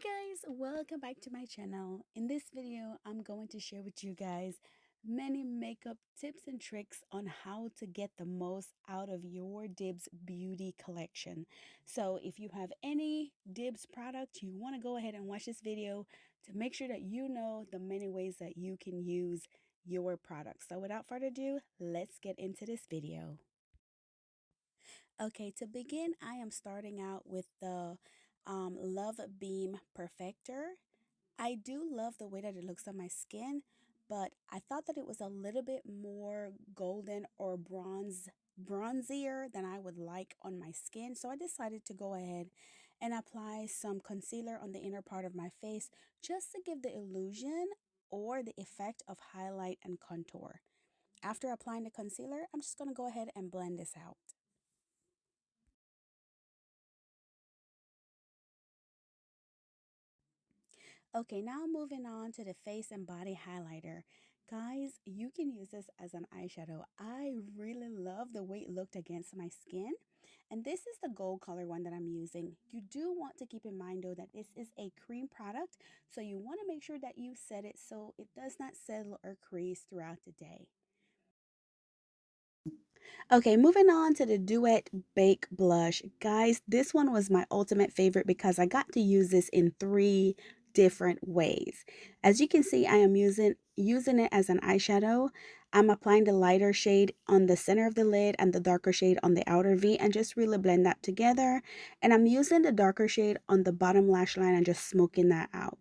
Guys, welcome back to my channel. In this video, I'm going to share with you guys many makeup tips and tricks on how to get the most out of your DIBS beauty collection. So if you have any DIBS product, you want to go ahead and watch this video to make sure that you know the many ways that you can use your product. So without further ado, let's get into this video. Okay, to begin, I am starting out with the Love Beam Perfector. I do love the way that it looks on my skin, but I thought that it was a little bit more golden or bronzier than I would like on my skin. So I decided to go ahead and apply some concealer on the inner part of my face just to give the illusion or the effect of highlight and contour. After applying the concealer, I'm just going to go ahead and blend this out. Okay, now moving on to the face and body highlighter. Guys, you can use this as an eyeshadow. I really love the way it looked against my skin. And this is the gold color one that I'm using. You do want to keep in mind though that this is a cream product, so you want to make sure that you set it so it does not settle or crease throughout the day. Okay, moving on to the Duet Bake Blush. Guys, this one was my ultimate favorite because I got to use this in three different ways. As you can see, I am using it as an eyeshadow. I'm applying the lighter shade on the center of the lid and the darker shade on the outer V and just really blend that together. And I'm using the darker shade on the bottom lash line and just smoking that out.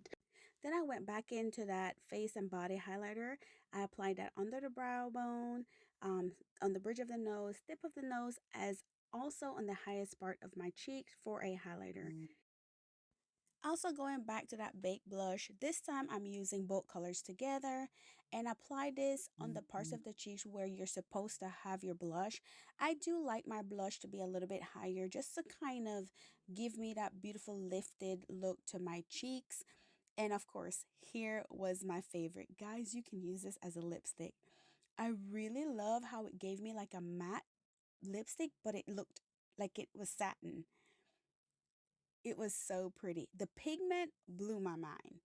Then I went back into that face and body highlighter. I applied that under the brow bone, on the bridge of the nose, tip of the nose, as also on the highest part of my cheek for a highlighter. Also going back to that baked blush, this time I'm using both colors together and apply this on the parts of the cheeks where you're supposed to have your blush. I do like my blush to be a little bit higher just to kind of give me that beautiful lifted look to my cheeks. And of course, here was my favorite. Guys, you can use this as a lipstick. I really love how it gave me like a matte lipstick, but it looked like it was satin. It was so pretty. The pigment blew my mind.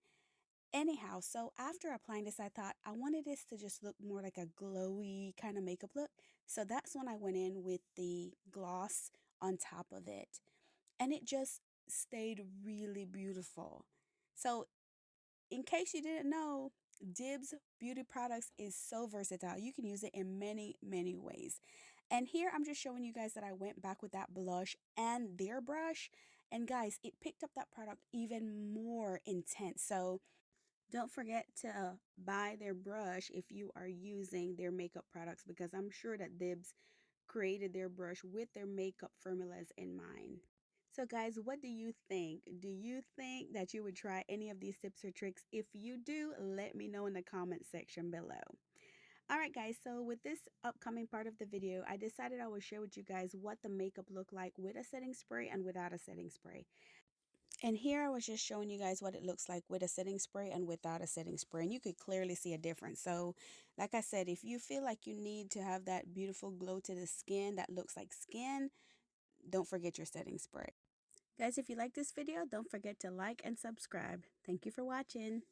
Anyhow, so after applying this, I thought I wanted this to just look more like a glowy kind of makeup look. So that's when I went in with the gloss on top of it. And it just stayed really beautiful. So in case you didn't know, DIBS Beauty Products is so versatile. You can use it in many, many ways. And here I'm just showing you guys that I went back with that blush and their brush. And guys, it picked up that product even more intense. So don't forget to buy their brush if you are using their makeup products because I'm sure that DIBS created their brush with their makeup formulas in mind. So guys, what do you think? Do you think that you would try any of these tips or tricks? If you do, let me know in the comment section below. All right, guys, so with this upcoming part of the video, I decided I would share with you guys what the makeup looked like with a setting spray and without a setting spray. And here I was just showing you guys what it looks like with a setting spray and without a setting spray. And you could clearly see a difference. So like I said, if you feel like you need to have that beautiful glow to the skin that looks like skin, don't forget your setting spray. Guys, if you like this video, don't forget to like and subscribe. Thank you for watching.